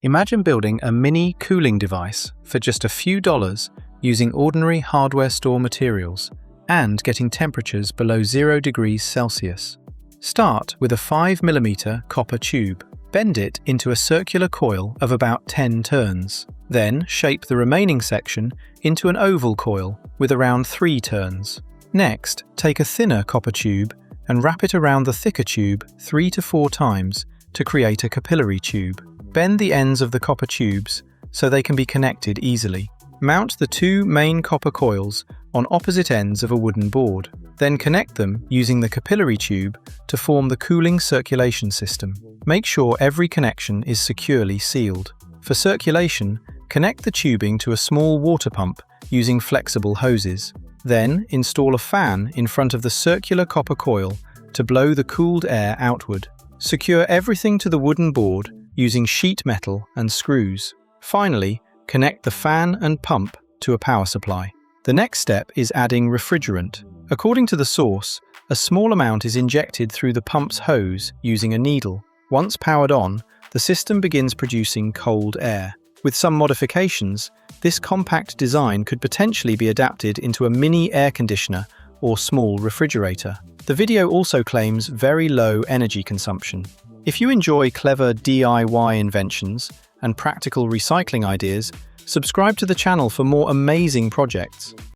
Imagine building a mini cooling device for just a few dollars using ordinary hardware store materials and getting temperatures below 0 degrees Celsius. Start with a 5mm copper tube. Bend it into a circular coil of about 10 turns. Then shape the remaining section into an oval coil with around 3 turns. Next, take a thinner copper tube and wrap it around the thicker tube 3 to 4 times to create a capillary tube. Bend the ends of the copper tubes so they can be connected easily. Mount the 2 main copper coils on opposite ends of a wooden board. Then connect them using the capillary tube to form the cooling circulation system. Make sure every connection is securely sealed. For circulation, connect the tubing to a small water pump using flexible hoses. Then install a fan in front of the circular copper coil to blow the cooled air outward. Secure everything to the wooden board using sheet metal and screws. Finally, connect the fan and pump to a power supply. The next step is adding refrigerant. According to the source, a small amount is injected through the pump's hose using a needle. Once powered on, the system begins producing cold air. With some modifications, this compact design could potentially be adapted into a mini air conditioner or small refrigerator. The video also claims very low energy consumption. If you enjoy clever DIY inventions and practical recycling ideas, subscribe to the channel for more amazing projects.